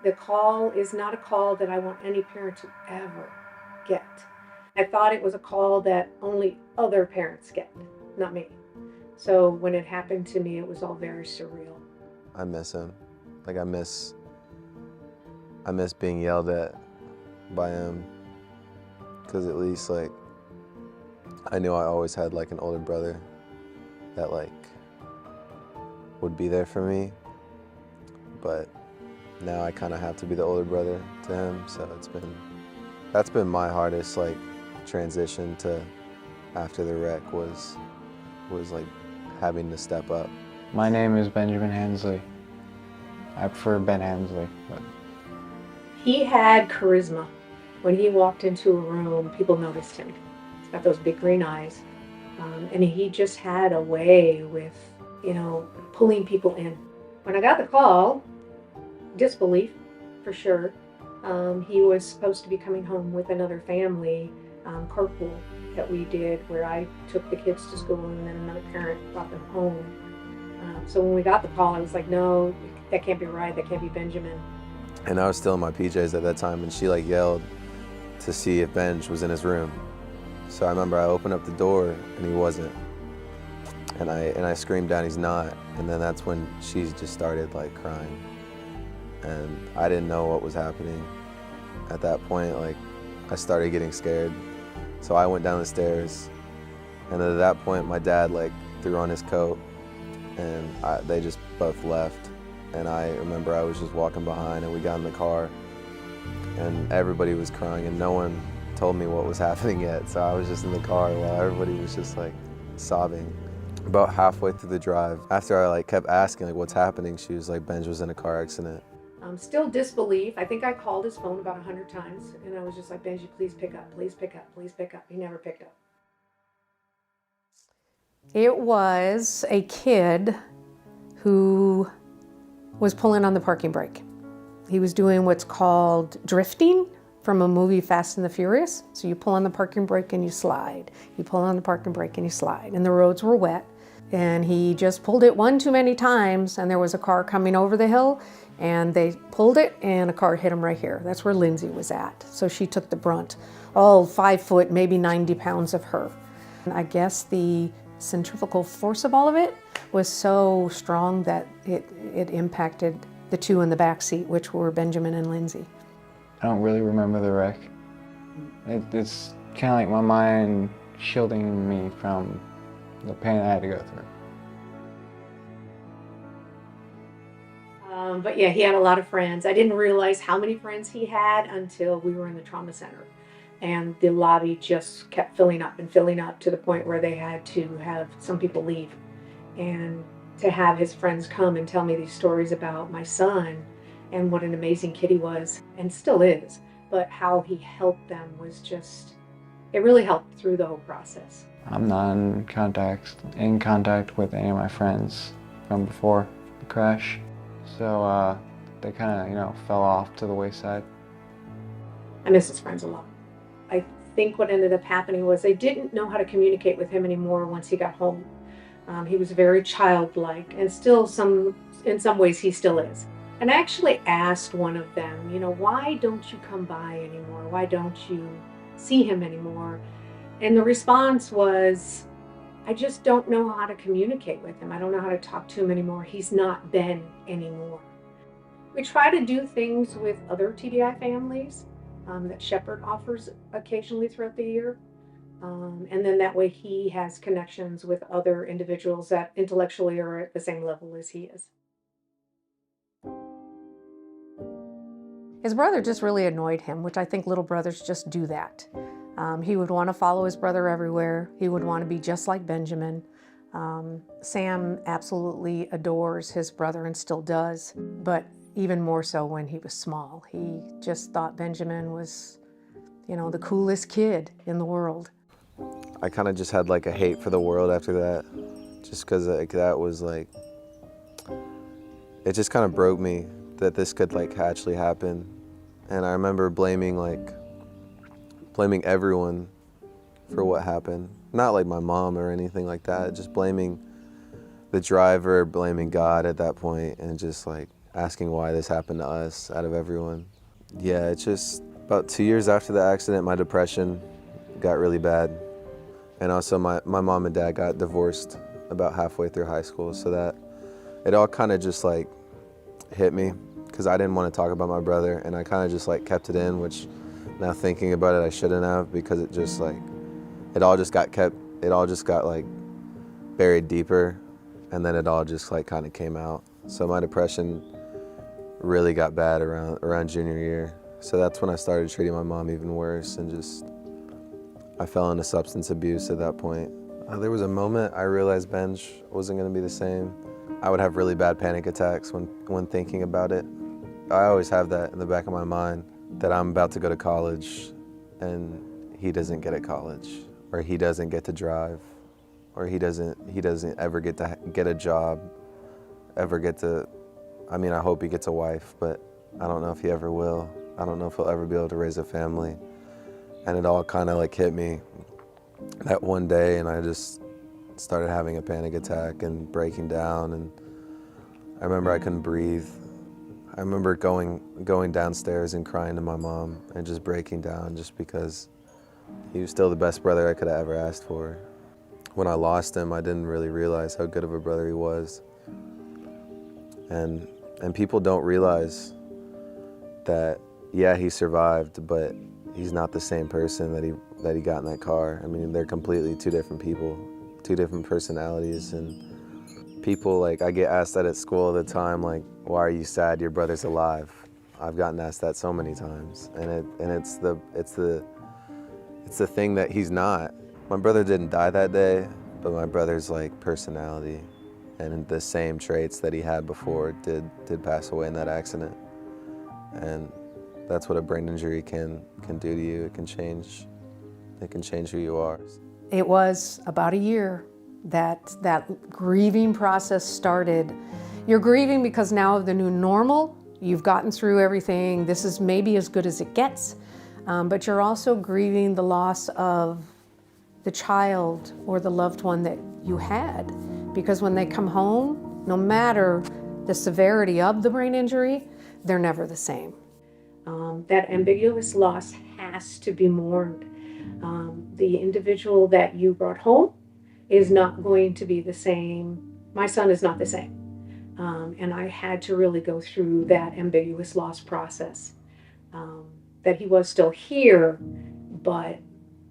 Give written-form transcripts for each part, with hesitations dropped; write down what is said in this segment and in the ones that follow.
The call is not a call that I want any parent to ever get. I thought it was a call that only other parents get, not me. So when it happened to me, it was all very surreal. I miss him. Like I miss being yelled at by him, because at least like I knew I always had like an older brother that like would be there for me, but now I kind of have to be the older brother to him. So that's been my hardest like transition to after the wreck was like having to step up. My name is Benjamin Hensley. I prefer Ben Hensley, but He had charisma. When he walked into a room, people noticed him. He's got those big green eyes. And he just had a way with, pulling people in. When I got the call, disbelief for sure. He was supposed to be coming home with another family, carpool that we did, where I took the kids to school and then another parent brought them home. So when we got the call, I was like, no, that can't be right. That can't be Benjamin. And I was still in my PJs at that time, and she like yelled to see if Benj was in his room. So I remember I opened up the door and he wasn't. And I screamed down, he's not. And then that's when she just started like crying. And I didn't know what was happening. At that point, like I started getting scared. So I went down the stairs, and at that point my dad like threw on his coat, and they just both left. And I remember I was just walking behind, and we got in the car, and everybody was crying, and no one told me what was happening yet. So I was just in the car while everybody was just like sobbing. About halfway through the drive, after I like kept asking like what's happening, she was like, Benj was in a car accident. Still disbelief. I think I called his phone about 100 times, and I was just like, Benji, please pick up, please pick up, please pick up. He never picked up. It was a kid who was pulling on the parking brake. He was doing what's called drifting from a movie Fast and the Furious. So you pull on the parking brake and you slide. You pull on the parking brake and you slide. And the roads were wet. And he just pulled it one too many times, and there was a car coming over the hill, and they pulled it and a car hit him right here. That's where Lindsay was at. So she took the brunt. All 5 foot, maybe 90 pounds of her. And I guess the centrifugal force of all of it was so strong that it impacted the two in the back seat, which were Benjamin and Lindsay. I don't really remember the wreck. It's kind of like my mind shielding me from the pain I had to go through. But yeah, he had a lot of friends. I didn't realize how many friends he had until we were in the trauma center. And the lobby just kept filling up to the point where they had to have some people leave. And to have his friends come and tell me these stories about my son and what an amazing kid he was, and still is, but how he helped them was just, it really helped through the whole process. I'm not in contact with any of my friends from before the crash. So they kind of, fell off to the wayside. I miss his friends a lot. I think what ended up happening was they didn't know how to communicate with him anymore once he got home. He was very childlike, and still in some ways he still is. And I actually asked one of them, why don't you come by anymore? Why don't you see him anymore? And the response was, I just don't know how to communicate with him. I don't know how to talk to him anymore. He's not Ben anymore. We try to do things with other TBI families that Shepherd offers occasionally throughout the year. And then that way he has connections with other individuals that intellectually are at the same level as he is. His brother just really annoyed him, which I think little brothers just do that. He would want to follow his brother everywhere. He would want to be just like Benjamin. Sam absolutely adores his brother and still does, but even more so when he was small. He just thought Benjamin was, the coolest kid in the world. I kind of just had like a hate for the world after that, just because like, that was like, it just kind of broke me that this could like actually happen. And I remember blaming everyone for what happened. Not like my mom or anything like that, just blaming the driver, blaming God at that point, and just like asking why this happened to us out of everyone. Yeah, it's just about 2 years after the accident, my depression got really bad. And also my mom and dad got divorced about halfway through high school, so that it all kind of just like hit me, because I didn't want to talk about my brother, and I kind of just like kept it in, which now thinking about it I shouldn't have, because it just like, it all just got like buried deeper, and then it all just like kind of came out. So my depression really got bad around junior year. So that's when I started treating my mom even worse, and just, I fell into substance abuse at that point. There was a moment I realized Benj wasn't gonna be the same. I would have really bad panic attacks when thinking about it. I always have that in the back of my mind, that I'm about to go to college and he doesn't get at college, or he doesn't get to drive, or he doesn't ever get to get a job, ever get to, I mean, I hope he gets a wife, but I don't know if he ever will. I don't know if he'll ever be able to raise a family. And it all kind of like hit me that one day, and I just started having a panic attack and breaking down, and I remember I couldn't breathe. I remember going downstairs and crying to my mom and just breaking down, just because he was still the best brother I could have ever asked for. When I lost him, I didn't really realize how good of a brother he was. And people don't realize that, yeah, he survived, but he's not the same person that he got in that car. I mean, they're completely two different people, two different personalities. And people, like, I get asked that at school all the time, like, why are you sad your brother's alive? I've gotten asked that so many times, and it's the thing that he's not. My brother didn't die that day, but my brother's like personality and the same traits that he had before did pass away in that accident. And that's what a brain injury can do to you. It can change who you are. It was about a year that grieving process started. You're grieving because now of the new normal, you've gotten through everything, this is maybe as good as it gets, but you're also grieving the loss of the child or the loved one that you had. Because when they come home, no matter the severity of the brain injury, they're never the same. That ambiguous loss has to be mourned. The individual that you brought home is not going to be the same. My son is not the same. And I had to really go through that ambiguous loss process. That he was still here, but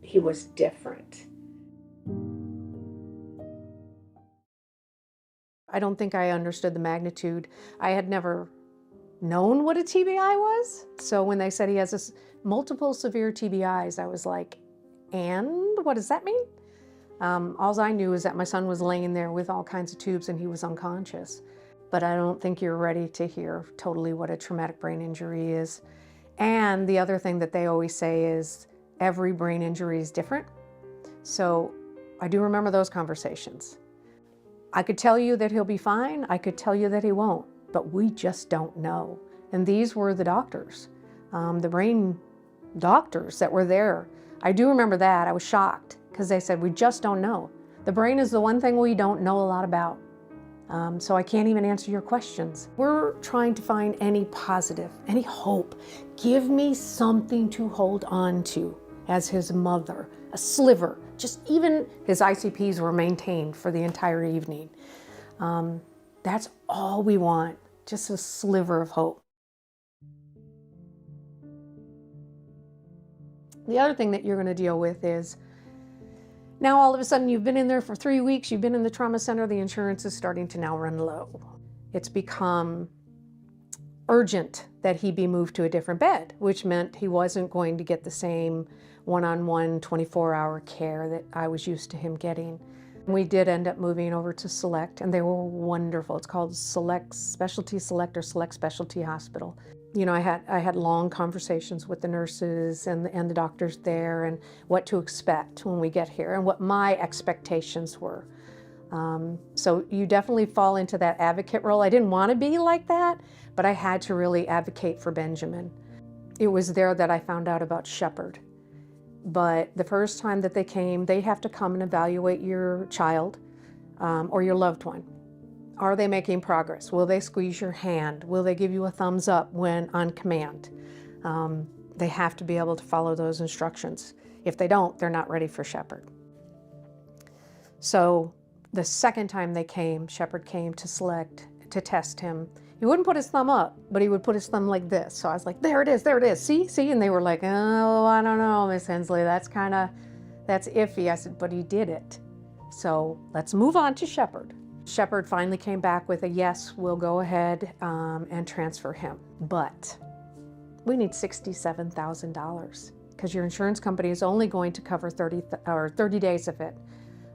he was different. I don't think I understood the magnitude. I had never known what a TBI was. So when they said he has multiple severe TBIs, I was like, and what does that mean? All I knew is that my son was laying there with all kinds of tubes and he was unconscious. But I don't think you're ready to hear totally what a traumatic brain injury is. And the other thing that they always say is every brain injury is different. So I do remember those conversations. I could tell you that he'll be fine. I could tell you that he won't, but we just don't know. And these were the doctors, the brain doctors that were there. I do remember that. I was shocked because they said, we just don't know. The brain is the one thing we don't know a lot about. So I can't even answer your questions. We're trying to find any positive, any hope. Give me something to hold on to as his mother, a sliver. Just even his ICPs were maintained for the entire evening. That's all we want, just a sliver of hope. The other thing that you're going to deal with is now all of a sudden you've been in there for 3 weeks, you've been in the trauma center, the insurance is starting to now run low. It's become urgent that he be moved to a different bed, which meant he wasn't going to get the same one-on-one 24-hour care that I was used to him getting. We did end up moving over to Select, and they were wonderful. It's called Select Specialty Select or Select Specialty Hospital. You know, I had long conversations with the nurses and the doctors there, and what to expect when we get here and what my expectations were. So you definitely fall into that advocate role. I didn't want to be like that, but I had to really advocate for Benjamin. It was there that I found out about Shepherd. But the first time that they came, they have to come and evaluate your child or your loved one. Are they making progress? Will they squeeze your hand? Will they give you a thumbs up when on command? They have to be able to follow those instructions. If they don't, they're not ready for Shepherd. So the second time they came, Shepherd came to test him. He wouldn't put his thumb up, but he would put his thumb like this. So I was like, there it is, see? And they were like, oh, I don't know, Miss Hensley, that's iffy. I said, but he did it. So let's move on to Shepherd. Shepherd finally came back with a yes, we'll go ahead and transfer him. But we need $67,000 because your insurance company is only going to cover 30 days of it.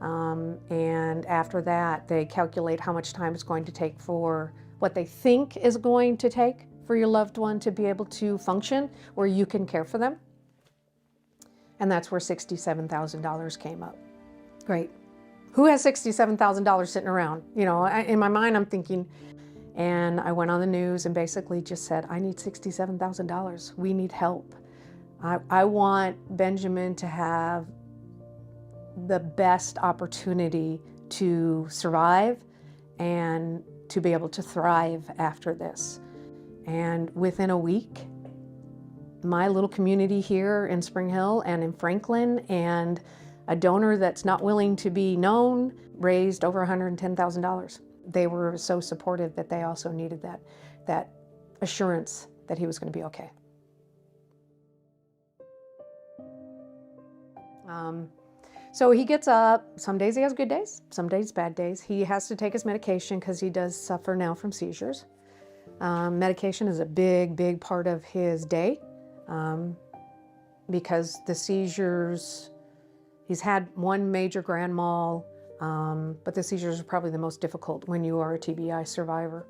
And after that, they calculate how much time it's going to take for what they think is going to take for your loved one to be able to function where you can care for them. And that's where $67,000 came up. Great. Who has $67,000 sitting around? You know, in my mind, I'm thinking, and I went on the news and basically just said, I need $67,000. We need help. I want Benjamin to have the best opportunity to survive and to be able to thrive after this. And within a week, my little community here in Spring Hill and in Franklin and a donor that's not willing to be known raised over $110,000. They were so supportive that they also needed that assurance that he was going to be okay. So he gets up. Some days he has good days, some days bad days. He has to take his medication because he does suffer now from seizures. Medication is a big part of his day because the seizures, he's had one major grand mal, but the seizures are probably the most difficult when you are a TBI survivor.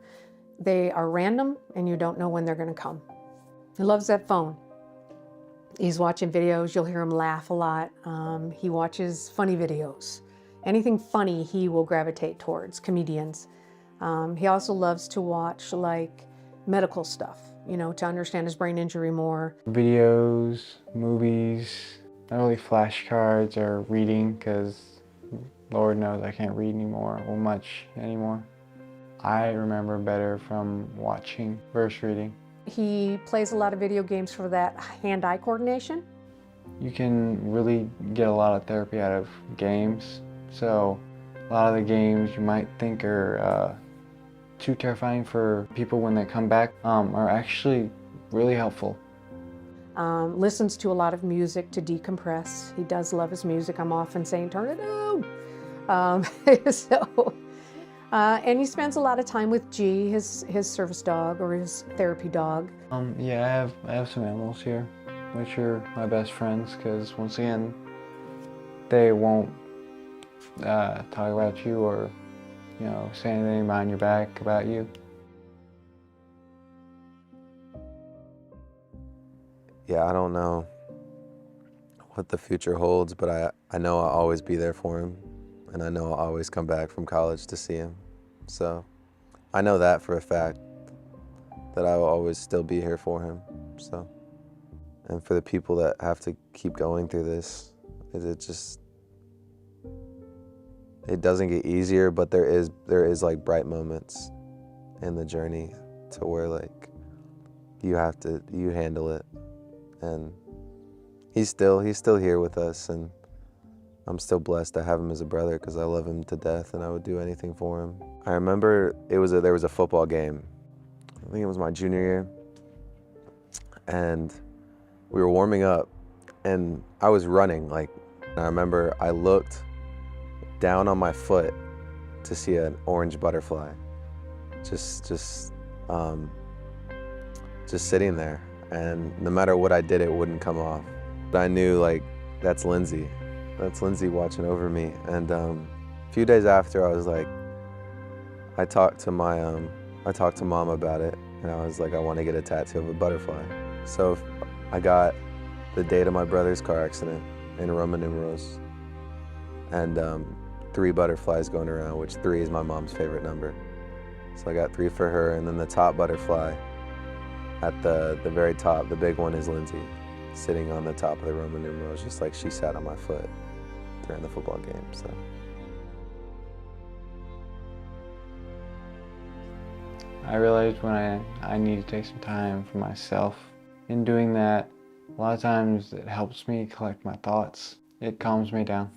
They are random and you don't know when they're going to come. He loves that phone. He's watching videos, you'll hear him laugh a lot. He watches funny videos. Anything funny he will gravitate towards, comedians. He also loves to watch like medical stuff, you know, to understand his brain injury more. Videos, movies, not really flashcards or reading because Lord knows I can't read anymore or much anymore. I remember better from watching versus reading. He plays a lot of video games for that hand-eye coordination. You can really get a lot of therapy out of games. So a lot of the games you might think are too terrifying for people when they come back are actually really helpful. Listens to a lot of music to decompress. He does love his music. I'm often saying, turn it down. And he spends a lot of time with G, his service dog or his therapy dog. Yeah, I have some animals here, which are my best friends, because once again, they won't talk about you or, you know, say anything behind your back about you. Yeah, I don't know what the future holds, but I know I'll always be there for him. And I know I'll always come back from college to see him. So I know that for a fact, that I will always still be here for him. So, and for the people that have to keep going through this, it doesn't get easier, but there is like bright moments in the journey to where like you handle it. And he's still here with us, and I'm still blessed to have him as a brother because I love him to death and I would do anything for him. I remember there was a football game. I think it was my junior year. And we were warming up and I was running. I remember I looked down on my foot to see an orange butterfly just sitting there. And no matter what I did, it wouldn't come off. But I knew that's Lindsay. That's Lindsay watching over me. And a few days after, I was like, I talked to Mom about it, and I was like, I want to get a tattoo of a butterfly. So I got the date of my brother's car accident in Roman numerals, and 3 butterflies going around, which 3 is my mom's favorite number. So I got 3 for her, and then the top butterfly at the very top, the big one, is Lindsay, sitting on the top of the Roman numerals, just like she sat on my foot during the football game. So I realized when I need to take some time for myself. In doing that, a lot of times it helps me collect my thoughts. It calms me down.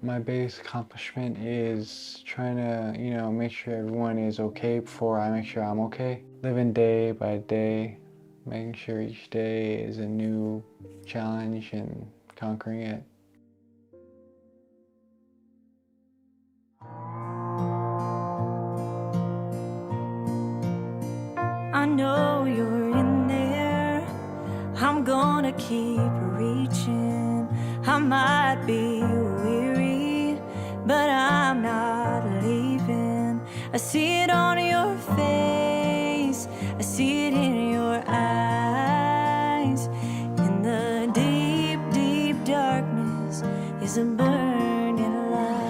My biggest accomplishment is trying to, make sure everyone is okay before I make sure I'm okay. Living day by day, making sure each day is a new challenge and conquering it. I know you're in there. I'm gonna keep reaching. I might be weary, but I'm not leaving. I see it on your face, I see it in your eyes. In the deep, deep darkness is a burning light.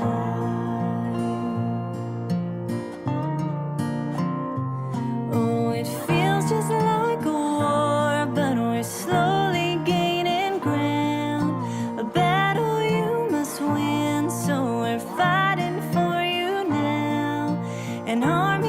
Oh, it feels just like a war, but we're slowly gaining ground. A battle you must win, so we're fighting for you now. An army